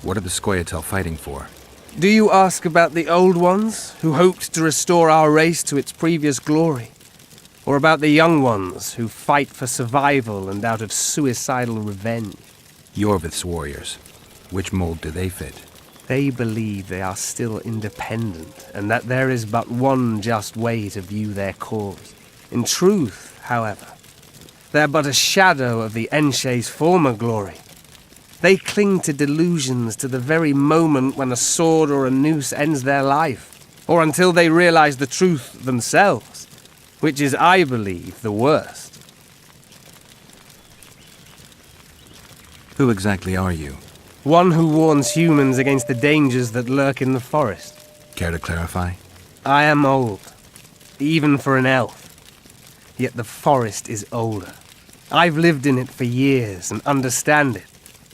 What are the Scoia'tael fighting for? Do you ask about the old ones, who hoped to restore our race to its previous glory? Or about the young ones, who fight for survival and out of suicidal revenge? Yorvith's warriors. Which mold do they fit? They believe they are still independent, and that there is but one just way to view their cause. In truth, however, they're but a shadow of the Enshe's former glory. They cling to delusions to the very moment when a sword or a noose ends their life, or until they realize the truth themselves, which is, I believe, the worst. Who exactly are you? One who warns humans against the dangers that lurk in the forest. Care to clarify? I am old, even for an elf. Yet the forest is older. I've lived in it for years and understand it,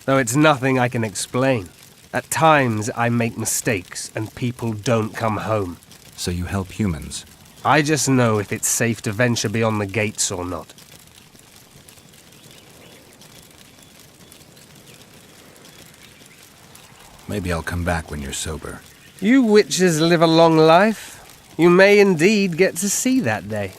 though it's nothing I can explain. At times I make mistakes and people don't come home. So you help humans? I just know if it's safe to venture beyond the gates or not. Maybe I'll come back when you're sober. You witches live a long life. You may indeed get to see that day.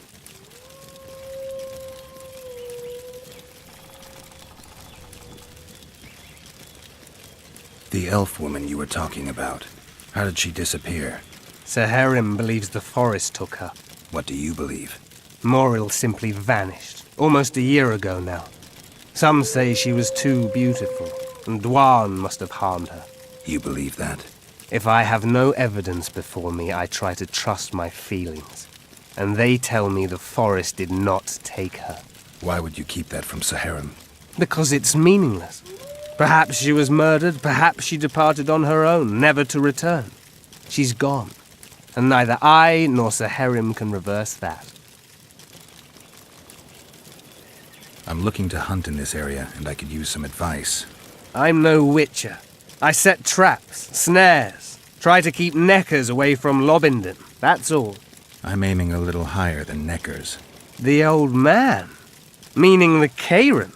The elf woman you were talking about. How did she disappear? Saharim believes the forest took her. What do you believe? Moril simply vanished, almost a year ago now. Some say she was too beautiful, and Dwan must have harmed her. You believe that? If I have no evidence before me, I try to trust my feelings. And they tell me the forest did not take her. Why would you keep that from Saharim? Because it's meaningless. Perhaps she was murdered, perhaps she departed on her own, never to return. She's gone, and neither I nor Saharim can reverse that. I'm looking to hunt in this area, and I could use some advice. I'm no witcher. I set traps, snares, try to keep neckers away from Lobinden, that's all. I'm aiming a little higher than neckers. The old man? Meaning the Karen?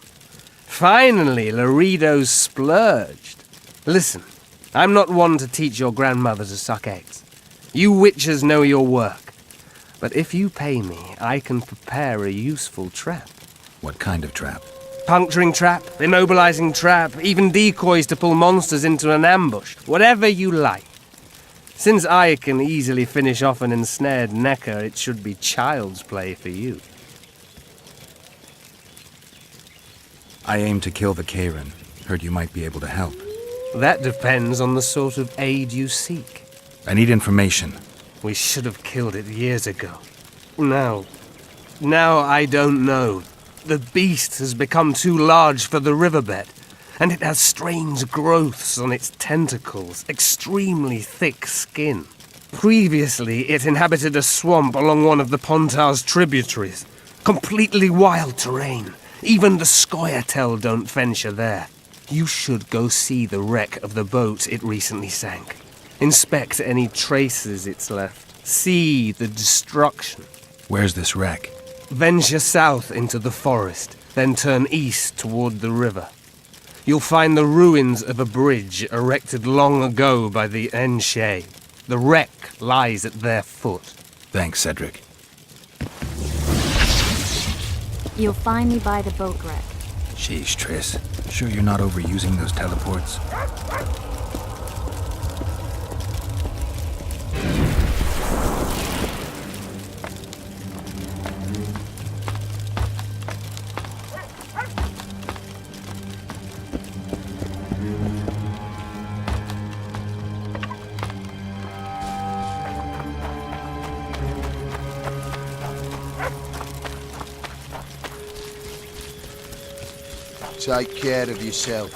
Finally, Laredo's splurged. Listen, I'm not one to teach your grandmother to suck eggs. You witchers know your work. But if you pay me, I can prepare a useful trap. What kind of trap? Puncturing trap, immobilizing trap, even decoys to pull monsters into an ambush. Whatever you like. Since I can easily finish off an ensnared necker, it should be child's play for you. I aim to kill the Karen. Heard you might be able to help. That depends on the sort of aid you seek. I need information. We should have killed it years ago. Now I don't know. The beast has become too large for the riverbed, and it has strange growths on its tentacles, extremely thick skin. Previously, it inhabited a swamp along one of the Pontar's tributaries. Completely wild terrain. Even the Scoia'tael don't venture there. You should go see the wreck of the boat it recently sank. Inspect any traces it's left. See the destruction. Where's this wreck? Venture south into the forest, then turn east toward the river. You'll find the ruins of a bridge erected long ago by the Enshe. The wreck lies at their foot. Thanks, Cedric. You'll find me by the boat wreck. Sheesh, Triss. Sure you're not overusing those teleports? Take care of yourself.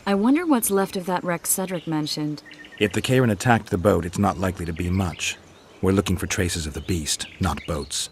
I wonder what's left of that wreck Cedric mentioned. If the Karen attacked the boat, it's not likely to be much. We're looking for traces of the beast, not boats.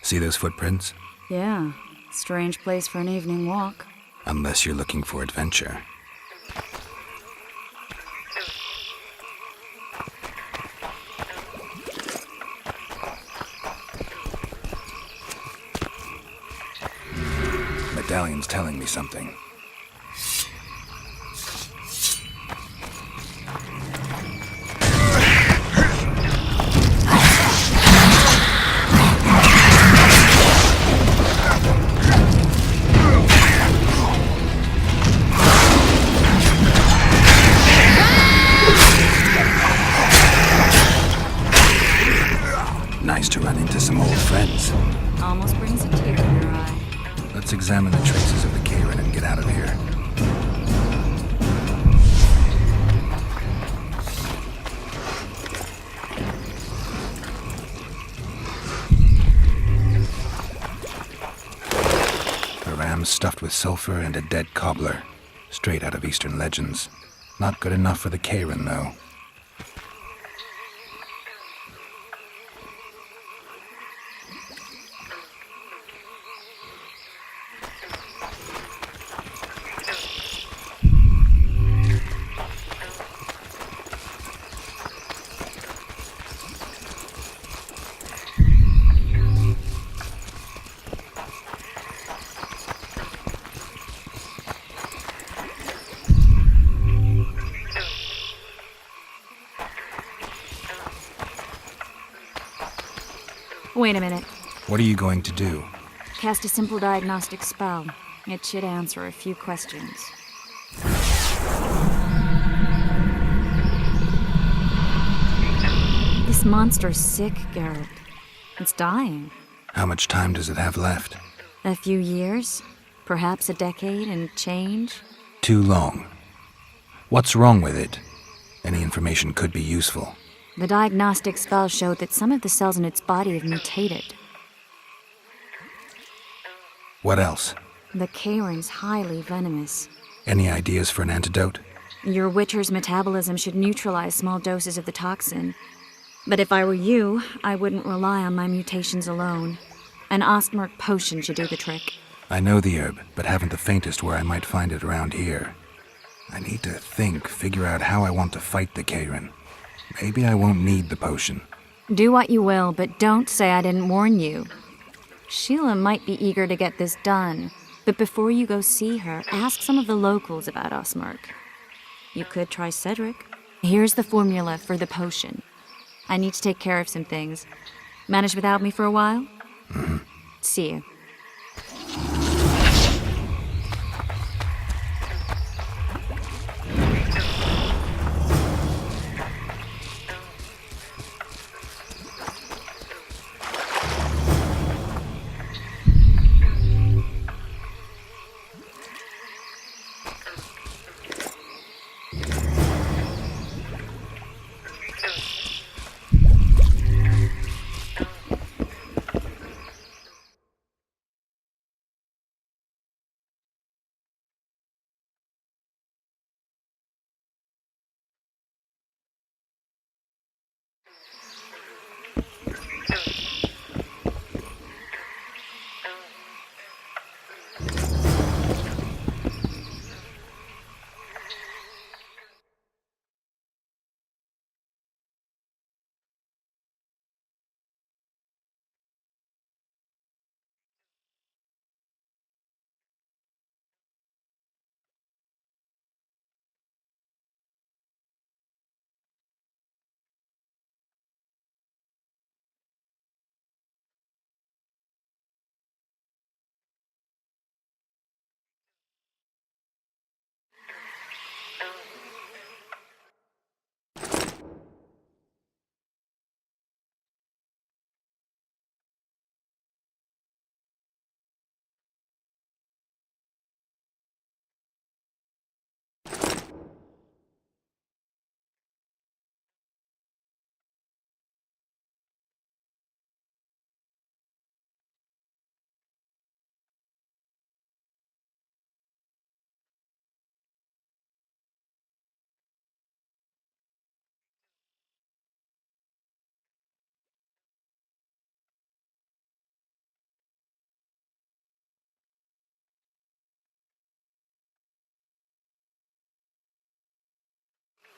See those footprints? Yeah, strange place for an evening walk. Unless you're looking for adventure. Medallion's telling me something. Nice to run into some old friends. Almost brings a tear to your eye. Let's examine the traces of the Karen and get out of here. A ram stuffed with sulfur and a dead cobbler. Straight out of Eastern legends. Not good enough for the Karen, though. Wait a minute. What are you going to do? Cast a simple diagnostic spell. It should answer a few questions. This monster's sick, Garrett. It's dying. How much time does it have left? A few years? Perhaps a decade and change? Too long. What's wrong with it? Any information could be useful. The diagnostic spell showed that some of the cells in its body have mutated. What else? The Karen's highly venomous. Any ideas for an antidote? Your Witcher's metabolism should neutralize small doses of the toxin. But if I were you, I wouldn't rely on my mutations alone. An Ostmark potion should do the trick. I know the herb, but haven't the faintest where I might find it around here. I need to figure out how I want to fight the Karen. Maybe I won't need the potion. Do what you will, but don't say I didn't warn you. Sheila might be eager to get this done, but before you go see her, ask some of the locals about Ostmark. You could try Cedric. Here's the formula for the potion. I need to take care of some things. Manage without me for a while? Mm-hmm. See you.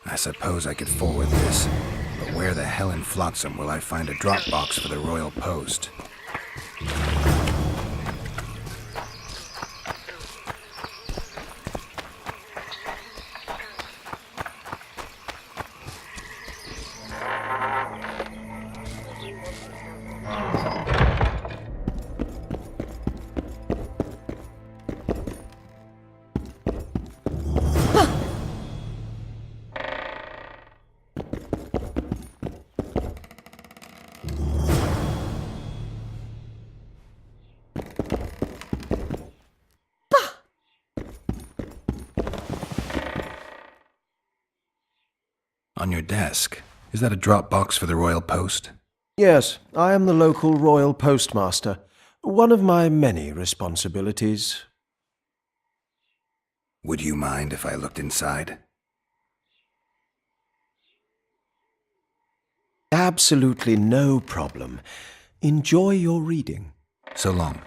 I suppose I could forward this, but where the hell in Flotsam will I find a drop box for the Royal Post? On your desk. Is that a drop box for the Royal Post? Yes, I am the local royal postmaster. One of my many responsibilities. Would you mind if I looked inside? Absolutely no problem. Enjoy your reading. So long.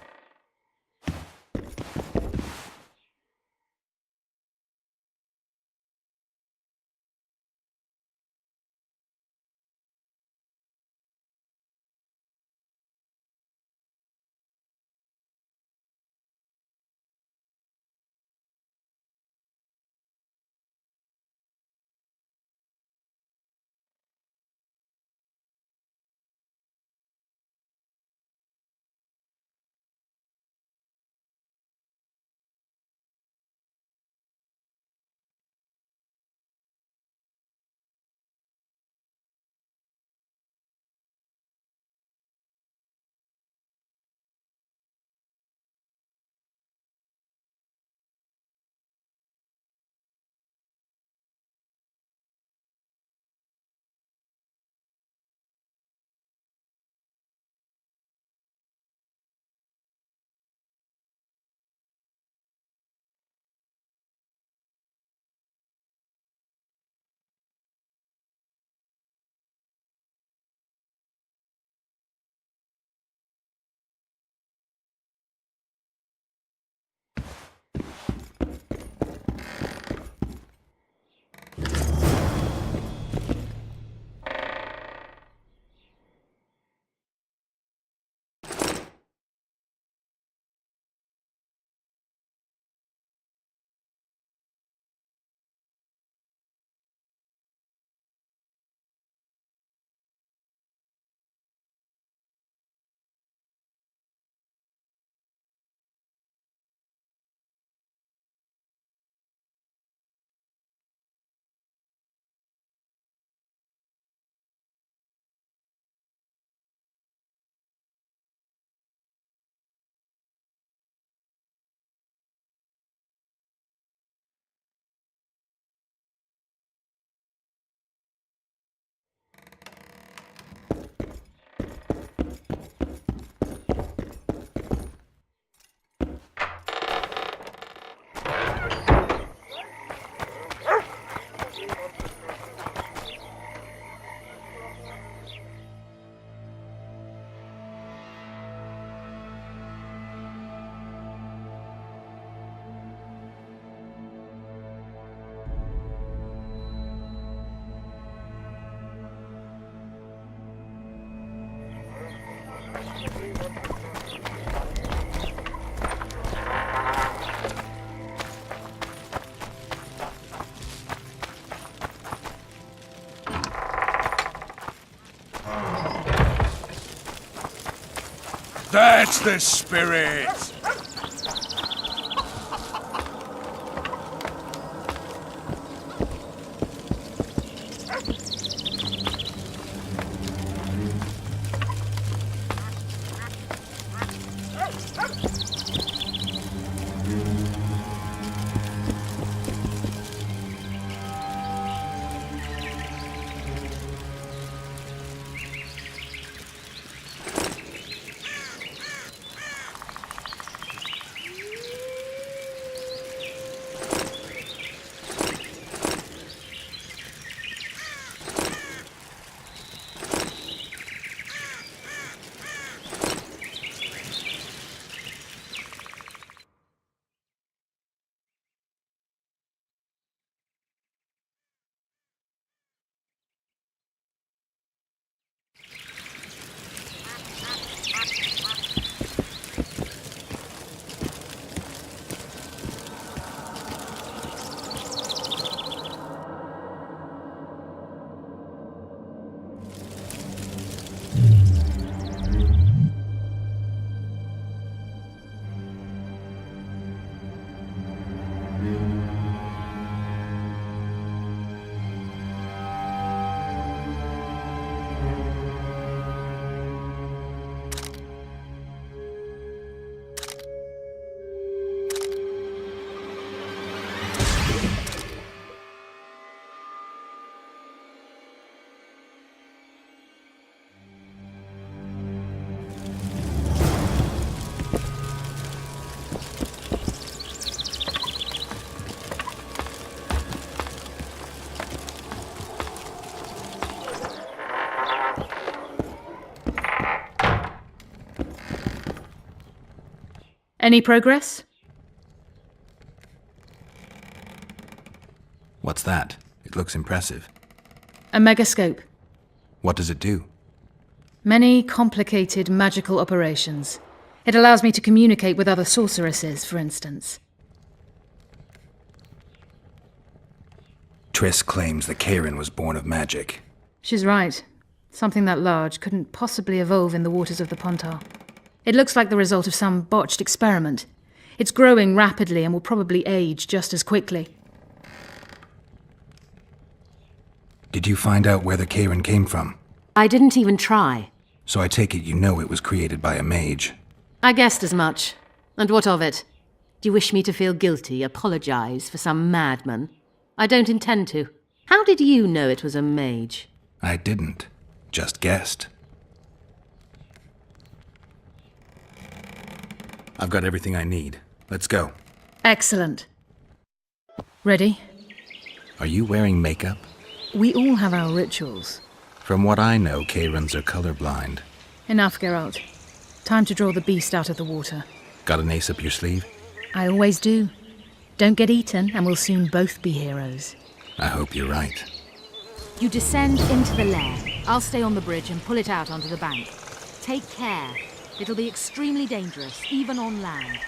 That's the spirit! Any progress? What's that? It looks impressive. A megascope. What does it do? Many complicated magical operations. It allows me to communicate with other sorceresses, for instance. Triss claims the Karen was born of magic. She's right. Something that large couldn't possibly evolve in the waters of the Pontar. It looks like the result of some botched experiment. It's growing rapidly and will probably age just as quickly. Did you find out where the Karen came from? I didn't even try. So I take it you know it was created by a mage. I guessed as much. And what of it? Do you wish me to feel guilty, apologize for some madman? I don't intend to. How did you know it was a mage? I didn't. Just guessed. I've got everything I need. Let's go. Excellent. Ready? Are you wearing makeup? We all have our rituals. From what I know, Karens are colorblind. Enough, Geralt. Time to draw the beast out of the water. Got an ace up your sleeve? I always do. Don't get eaten, and we'll soon both be heroes. I hope you're right. You descend into the lair. I'll stay on the bridge and pull it out onto the bank. Take care. It'll be extremely dangerous, even on land.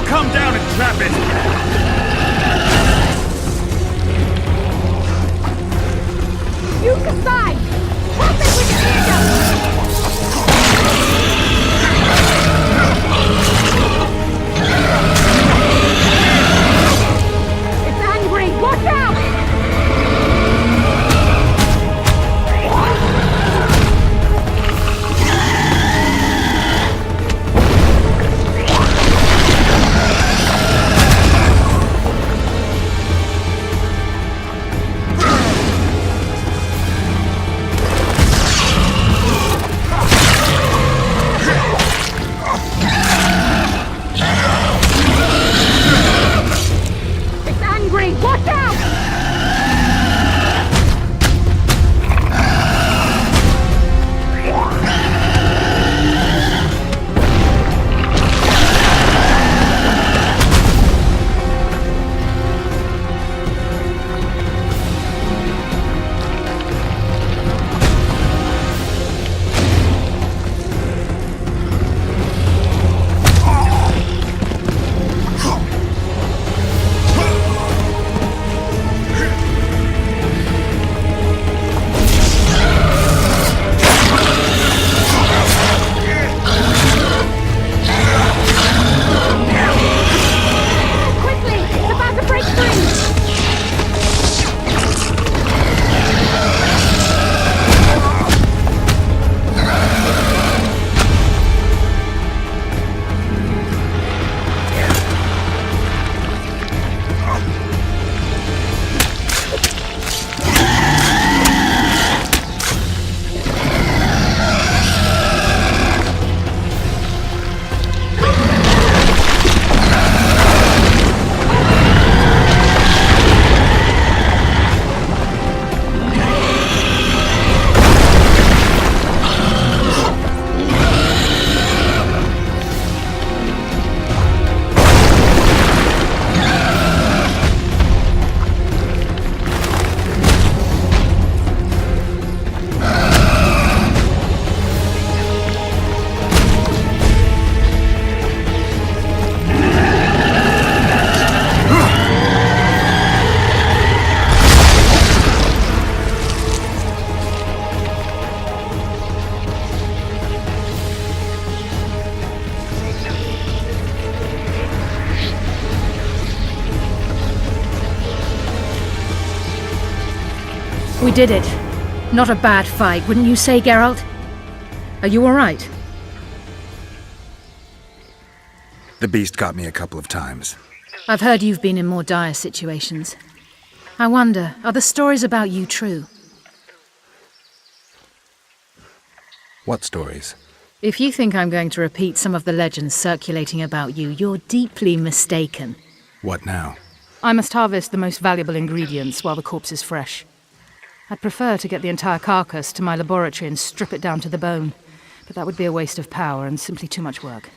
Come down and trap it! You decide! Trap it with your hand up! It's angry! Watch out! We did it. Not a bad fight, wouldn't you say, Geralt? Are you alright? The beast got me a couple of times. I've heard you've been in more dire situations. I wonder, are the stories about you true? What stories? If you think I'm going to repeat some of the legends circulating about you, you're deeply mistaken. What now? I must harvest the most valuable ingredients while the corpse is fresh. I'd prefer to get the entire carcass to my laboratory and strip it down to the bone, but that would be a waste of power and simply too much work.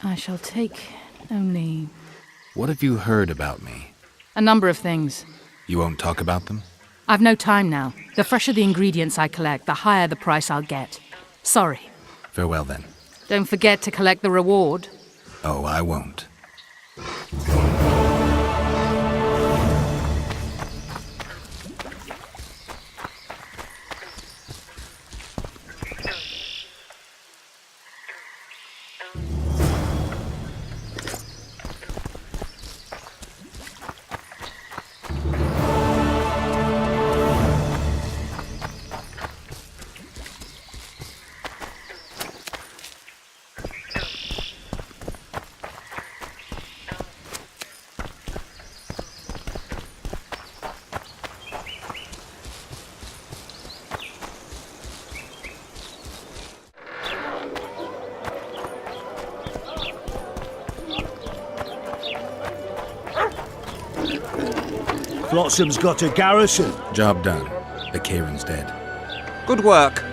I shall take only... What have you heard about me? a number of things. You won't talk about them? I've no time now. The fresher the ingredients I collect, the higher the price I'll get. Sorry. Farewell then. Don't forget to collect the reward. Oh, I won't. Flotsam's got a garrison. Job done. The Kieran's dead. Good work.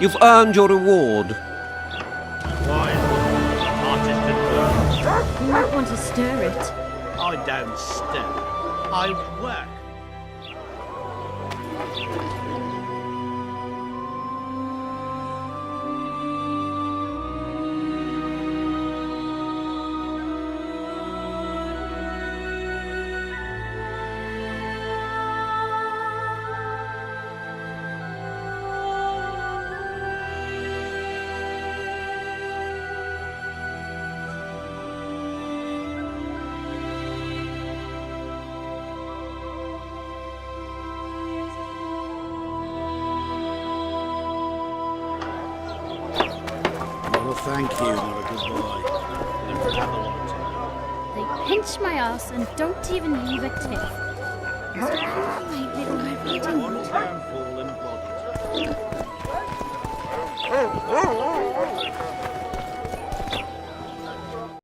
You've earned your reward. You might want to stir it. I don't stir. I work. Thank you, not a good boy. Never have a lot. They pinch my ass and don't even leave a tip. My little